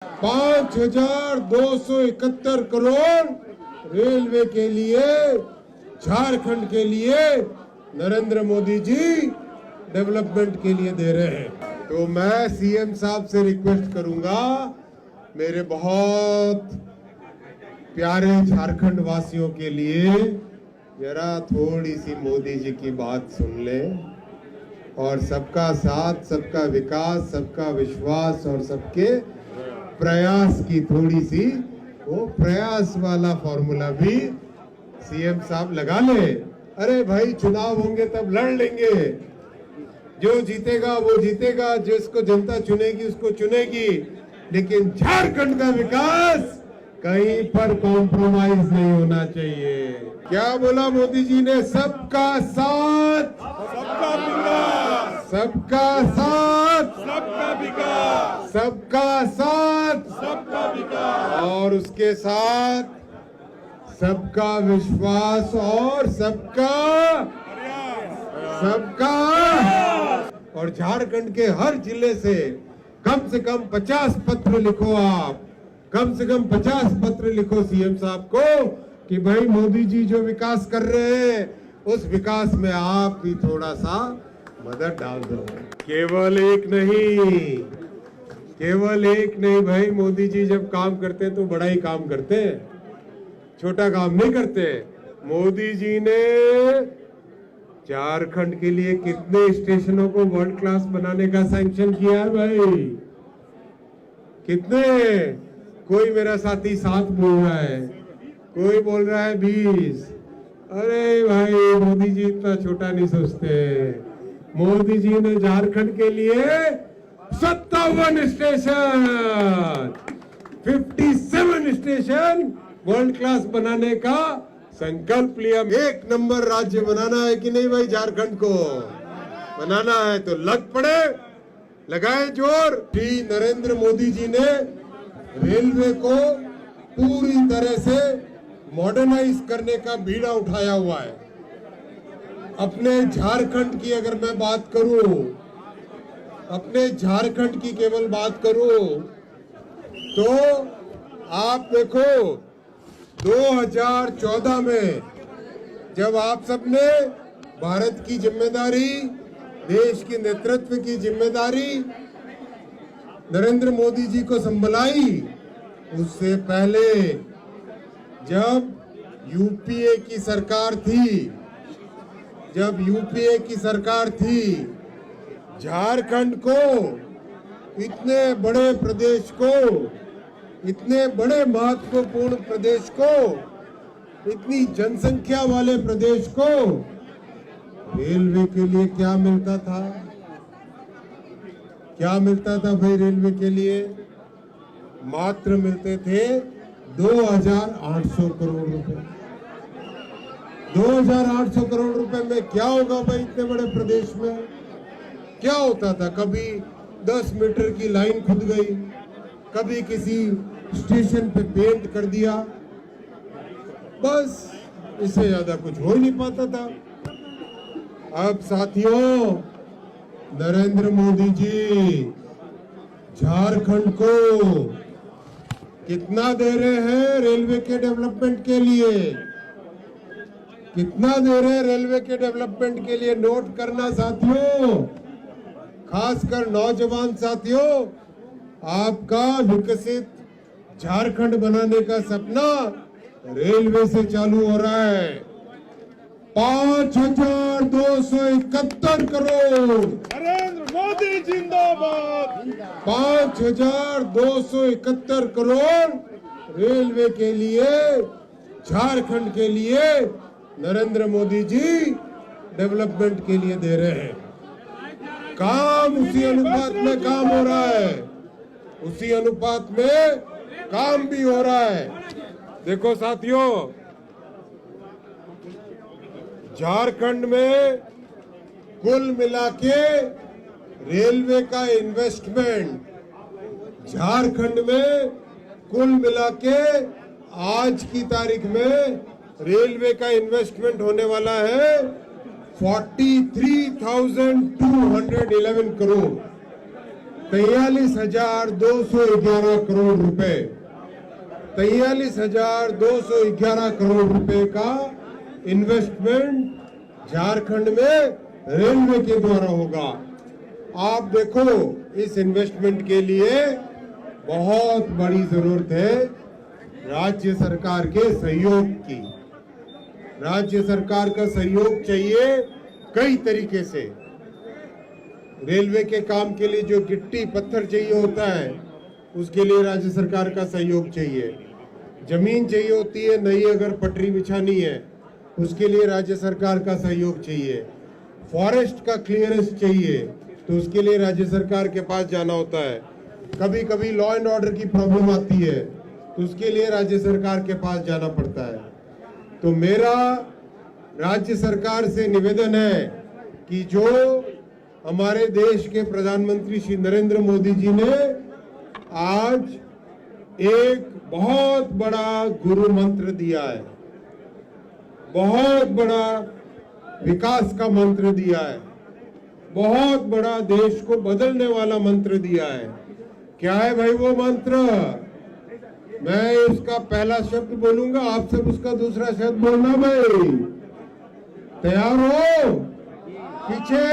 5,271 crore railway के लिए, झारखंड के लिए नरेंद्र मोदी जी डेवलपमेंट के लिए दे रहे हैं। तो मैं सीएम साहब से रिक्वेस्ट करूंगा, मेरे बहुत प्यारे झारखंड वासियों के लिए जरा थोड़ी सी मोदी जी की बात सुन ले और सबका साथ, सबका विकास, सबका विश्वास और सबके प्रयास की थोड़ी सी वो प्रयास वाला फॉर्मूला भी सीएम साहब लगा ले। अरे भाई, चुनाव होंगे तब लड़ लेंगे, जो जीतेगा वो जीतेगा, जिसको जनता चुनेगी उसको चुनेगी, लेकिन झारखंड का विकास कहीं पर कॉम्प्रोमाइज नहीं होना चाहिए। क्या बोला मोदी जी ने? सबका साथ, सबका विकास, सबका साथ, सबका विकास, सबका साथ, सबका विकास और उसके साथ सबका विश्वास और सबका और झारखंड के हर जिले से कम 50 पत्र लिखो। आप कम से कम 50 पत्र लिखो सीएम साहब को कि भाई मोदी जी जो विकास कर रहे हैं उस विकास में आप भी थोड़ा सा मदद डाल दो। केवल एक नहीं भाई, मोदी जी जब काम करते हैं तो बड़ा ही काम करते हैं, छोटा काम नहीं करते। मोदी जी ने झारखंड के लिए कितने स्टेशनों को वर्ल्ड क्लास बनाने का सैंक्शन किया है भाई? कितने? कोई मेरा साथी 7 बोल रहा है, कोई बोल रहा है 20। अरे भाई, मोदी जी इतना छोटा नहीं सोचते। मोदी जी ने झारखंड के लिए 57 स्टेशन, 57 स्टेशन वर्ल्ड क्लास बनाने का संकल्प लिया। 1 नंबर राज्य बनाना है कि नहीं भाई? झारखंड को बनाना है तो लग पड़े, लगाए जोर। श्री नरेंद्र मोदी जी ने रेलवे को पूरी तरह से मॉडर्नाइज करने का बीड़ा उठाया हुआ है। अपने झारखंड की अगर मैं बात करूं, अपने झारखंड की केवल बात करूं तो आप देखो 2014 में जब आप सबने भारत की जिम्मेदारी, देश की नेतृत्व की जिम्मेदारी नरेंद्र मोदी जी को संभलाई, उससे पहले जब यूपीए की सरकार थी, झारखंड को, इतने बड़े प्रदेश को, इतने बड़े महत्वपूर्ण प्रदेश को, इतनी जनसंख्या वाले प्रदेश को रेलवे के लिए क्या मिलता था? क्या मिलता था भाई रेलवे के लिए? मात्र मिलते थे 2,800 करोड़ रुपए। 2,800 करोड़ रुपए में क्या होगा भाई इतने बड़े प्रदेश में? क्या होता था? कभी 10 मीटर की लाइन खुद गई, कभी किसी स्टेशन पे पेंट कर दिया, बस इससे ज्यादा कुछ हो ही नहीं पाता था। अब साथियों, नरेंद्र मोदी जी झारखंड को कितना दे रहे हैं रेलवे के डेवलपमेंट के लिए? कितना दे रहे हैं रेलवे के डेवलपमेंट के लिए? नोट करना साथियों, खासकर नौजवान साथियों, आपका विकसित झारखंड बनाने का सपना रेलवे से चालू हो रहा है। 5,271 करोड़ नरेंद्र मोदी जिंदाबाद। 5,271 करोड़ रेलवे के लिए, झारखंड के लिए नरेंद्र मोदी जी डेवलपमेंट के लिए दे रहे हैं। काम उसी अनुपात में काम हो रहा है, उसी अनुपात में काम भी हो रहा है। देखो साथियों, झारखंड में कुल मिला के रेलवे का इन्वेस्टमेंट, झारखंड में कुल मिला के आज की तारीख में रेलवे का इन्वेस्टमेंट होने वाला है 43,211 करोड़। 43,211 करोड़ रुपए, 43,211 करोड़ रुपए का इन्वेस्टमेंट झारखंड में रेलवे के द्वारा होगा। आप देखो, इस इन्वेस्टमेंट के लिए बहुत बड़ी जरूरत है राज्य सरकार के सहयोग की। राज्य सरकार का सहयोग चाहिए कई तरीके से। रेलवे के काम के लिए जो गिट्टी पत्थर चाहिए होता है, उसके लिए राज्य सरकार का सहयोग चाहिए। जमीन चाहिए होती है नई, अगर पटरी बिछानी है उसके लिए राज्य सरकार का सहयोग चाहिए। फॉरेस्ट का क्लियरेंस चाहिए तो उसके लिए राज्य सरकार के पास जाना होता है। कभी कभी लॉ एंड ऑर्डर की प्रॉब्लम आती है तो उसके लिए राज्य सरकार के पास जाना पड़ता है। तो मेरा राज्य सरकार से निवेदन है कि जो हमारे देश के प्रधानमंत्री श्री नरेंद्र मोदी जी ने आज एक बहुत बड़ा गुरु मंत्र दिया है, बहुत बड़ा विकास का मंत्र दिया है, बहुत बड़ा देश को बदलने वाला मंत्र दिया है। क्या है भाई वो मंत्र? मैं उसका पहला शब्द बोलूंगा, आप सब उसका दूसरा शब्द बोलना। भाई तैयार हो? पीछे,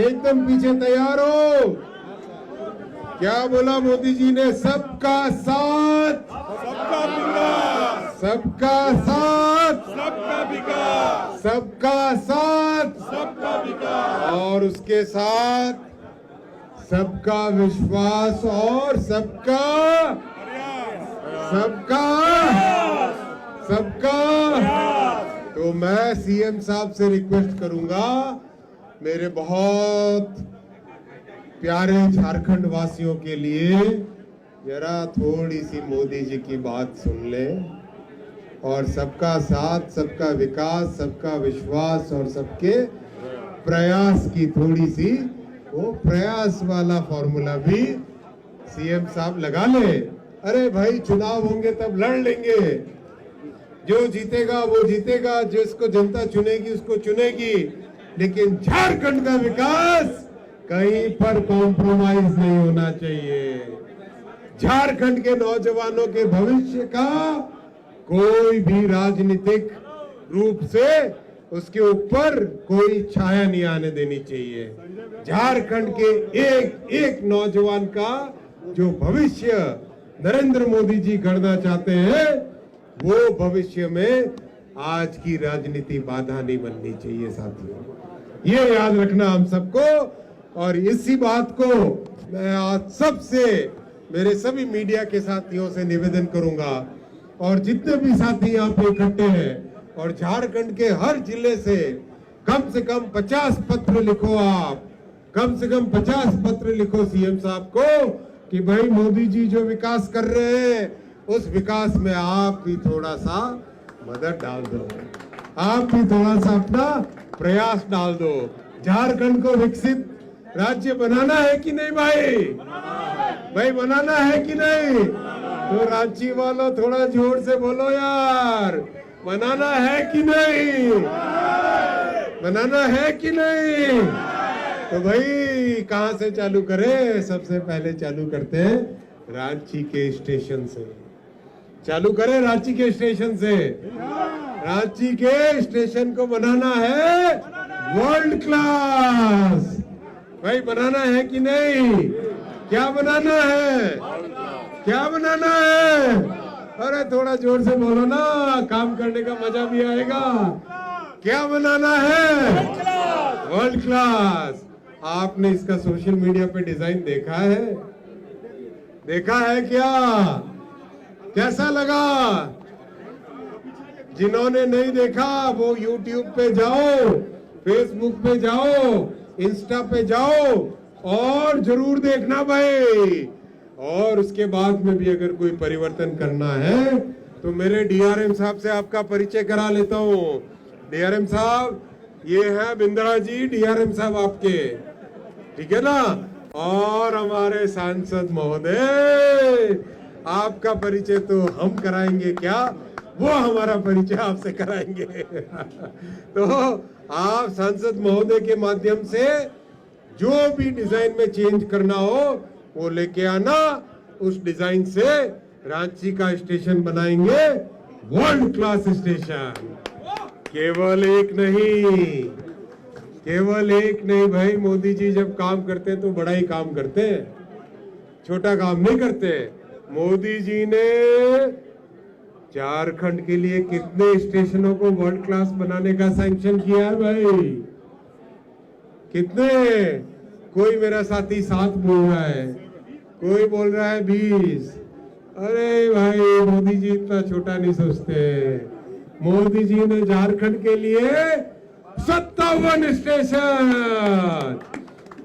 एकदम पीछे तैयार हो? क्या बोला मोदी जी ने? सबका साथ, सबका विकास, सबका साथ, सबका विकास, सबका साथ, सबका विकास और उसके साथ सबका विश्वास और सबका तो मैं सीएम साहब से रिक्वेस्ट करूंगा, मेरे बहुत प्यारे झारखंड वासियों के लिए जरा थोड़ी सी मोदी जी की बात सुन ले और सबका साथ, सबका विकास, सबका विश्वास और सबके प्रयास की थोड़ी सी वो प्रयास वाला फॉर्मूला भी सीएम साहब लगा ले। अरे भाई, चुनाव होंगे तब लड़ लेंगे, जो जीतेगा वो जीतेगा, जिसको जनता चुनेगी उसको चुनेगी, लेकिन झारखंड का विकास कहीं पर कॉम्प्रोमाइज नहीं होना चाहिए। झारखंड के नौजवानों के भविष्य का कोई भी राजनीतिक रूप से उसके ऊपर कोई छाया नहीं आने देनी चाहिए। झारखंड के एक एक नौजवान का जो भविष्य नरेंद्र मोदी जी गढ़ना चाहते हैं, वो भविष्य में आज की राजनीति बाधा नहीं बननी चाहिए साथियों, ये याद रखना हम सबको। और इसी बात को मैं आज सबसे, मेरे सभी मीडिया के साथियों से निवेदन करूंगा, और जितने भी साथी यहाँ पे इकट्ठे हैं, और झारखंड के हर जिले से कम 50 पत्र लिखो। आप कम से कम 50 पत्र लिखो सीएम साहब को कि भाई मोदी जी जो विकास कर रहे हैं उस विकास में आप भी थोड़ा सा मदद डाल दो, आप भी थोड़ा सा अपना प्रयास डाल दो। झारखंड को विकसित राज्य बनाना है कि नहीं भाई? भाई बनाना है कि नहीं? तो रांची वालों थोड़ा जोर से बोलो यार, बनाना है कि नहीं? बनाना है कि नहीं? तो भाई कहां से चालू करें? सबसे पहले चालू करते हैं रांची के स्टेशन से। चालू करें रांची के स्टेशन से। रांची के स्टेशन को बनाना है वर्ल्ड क्लास। भाई बनाना है कि नहीं? क्या बनाना है? क्या बनाना है? अरे थोड़ा जोर से बोलो ना, काम करने का मजा भी आएगा। क्या बनाना है? World class. आपने इसका सोशल मीडिया पे डिजाइन देखा है? देखा है क्या? कैसा लगा? जिन्होंने नहीं देखा वो यूट्यूब पे जाओ, फेसबुक पे जाओ, इंस्टा पे जाओ और जरूर देखना भाई। और उसके बाद में भी अगर कोई परिवर्तन करना है तो मेरे डीआरएम साहब से आपका परिचय करा लेता हूँ। डीआरएम साहब, ये है बिंद्रा जी, डीआरएम साहब आपके, ठीक है ना? और हमारे सांसद महोदय, आपका परिचय तो हम कराएंगे क्या, वो हमारा परिचय आपसे कराएंगे। तो आप सांसद महोदय के माध्यम से जो भी डिजाइन में चेंज करना हो वो लेके आना, उस डिजाइन से रांची का स्टेशन बनाएंगे वर्ल्ड क्लास स्टेशन। केवल एक नहीं भाई, मोदी जी जब काम करते हैं तो बड़ा ही काम करते हैं, छोटा काम नहीं करते। मोदी जी ने झारखंड के लिए कितने स्टेशनों को वर्ल्ड क्लास बनाने का सैंक्शन किया है भाई? कितने? कोई मेरा साथी 7 बोल रहा है, कोई बोल रहा है 20। अरे भाई मोदी जी इतना छोटा नहीं सोचते। मोदी जी ने झारखंड के लिए 57 स्टेशन,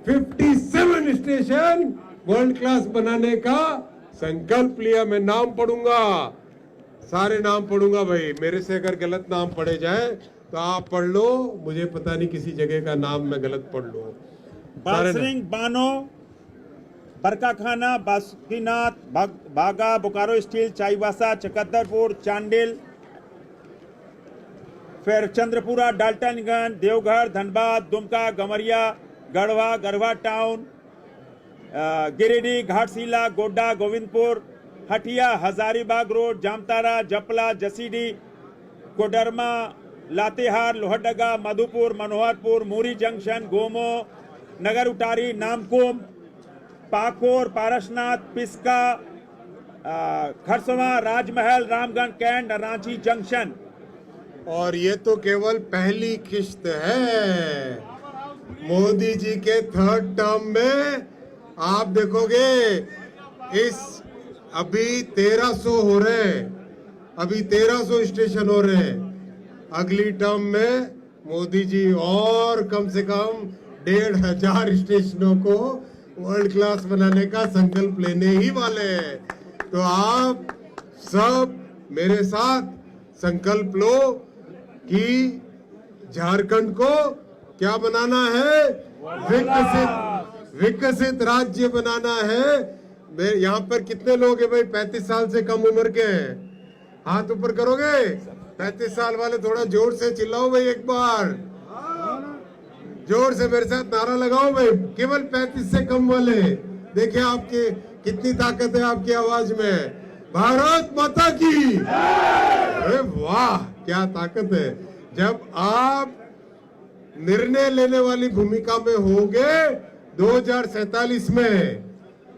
57 स्टेशन वर्ल्ड क्लास बनाने का संकल्प लिया। मैं नाम पढ़ूंगा, सारे नाम पढ़ूंगा भाई। मेरे से अगर गलत नाम पढ़े जाए तो आप पढ़ लो, मुझे पता नहीं किसी जगह का नाम मैं गलत पढ़ लूं। बालसिंह, बानो, बरकाखाना, बासुकीनाथ, बागा, बोकारो स्टील, चाईबासा, चकद्दरपुर, चांडिल, फिर चंद्रपुरा, डाल्टनगंज, देवघर, धनबाद, दुमका, गमरिया, गढ़वा, गढ़वा टाउन, गिरिडीह, घाटशिला, गोड्डा, गोविंदपुर, हटिया, हजारीबाग रोड, जामतारा, जपला, जसीडीह, कोडरमा, लातेहार, लोहरदगा, मधुपुर, मनोहरपुर, मुरी जंक्शन, गोमो, नगर उटारी, नामकुम, पाकोर, पारसनाथ, पिस्का, खरसवा, राजमहल, रामगढ़ कैंट, रांची जंक्शन। और ये तो केवल पहली किश्त है। मोदी जी के 3rd टर्म में आप देखोगे अभी 1300 हो रहे हैं, अभी 1300 स्टेशन हो रहे हैं। अगली टर्म में मोदी जी और कम से कम 1500 स्टेशनों को वर्ल्ड क्लास बनाने का संकल्प लेने ही वाले हैं। तो आप सब मेरे साथ संकल्प लो कि झारखंड को क्या बनाना है? विकसित राज्य बनाना है। यहाँ पर कितने लोग हैं भाई 35 साल से कम उम्र के हैं? हाथ ऊपर करोगे? 35 साल वाले थोड़ा जोर से चिल्लाओ भाई, एक बार जोर से मेरे साथ नारा लगाओ भाई। केवल 35 से कम वाले, देखिए आपके कितनी ताकत है आपकी आवाज में। भारत माता की। अरे वाह क्या ताकत है। जब आप निर्णय लेने वाली भूमिका में होंगे 2047 में,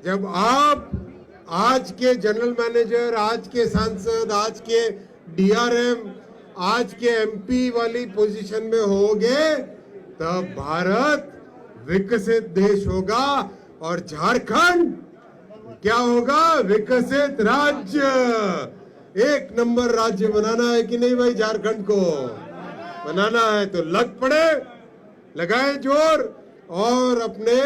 जब आप आज के जनरल मैनेजर, आज के सांसद, आज के डीआरएम, आज के एमपी वाली पोजीशन में होंगे, तब भारत विकसित देश होगा और झारखंड क्या होगा? विकसित राज्य। 1 नंबर राज्य बनाना है कि नहीं भाई? झारखंड को बनाना है तो लग पड़े, लगाए जोर। और अपने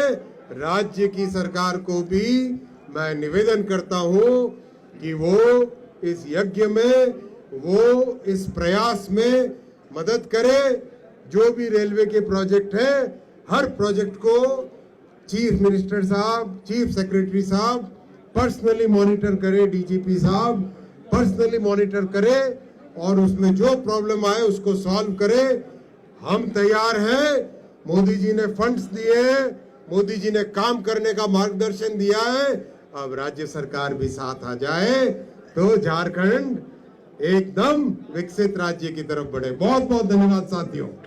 राज्य की सरकार को भी मैं निवेदन करता हूं कि वो इस यज्ञ में, वो इस प्रयास में मदद करे। जो भी रेलवे के प्रोजेक्ट है, हर प्रोजेक्ट को चीफ मिनिस्टर साहब, चीफ सेक्रेटरी साहब पर्सनली मॉनिटर करे, डीजीपी साहब पर्सनली मॉनिटर करे और उसमें जो प्रॉब्लम आए उसको सॉल्व करे। हम तैयार हैं। मोदी जी ने फंड्स दिए, मोदी जी ने काम करने का मार्गदर्शन दिया है। अब राज्य सरकार भी साथ आ जाए तो झारखंड एकदम विकसित राज्य की तरफ बढ़े। बहुत बहुत धन्यवाद साथियों।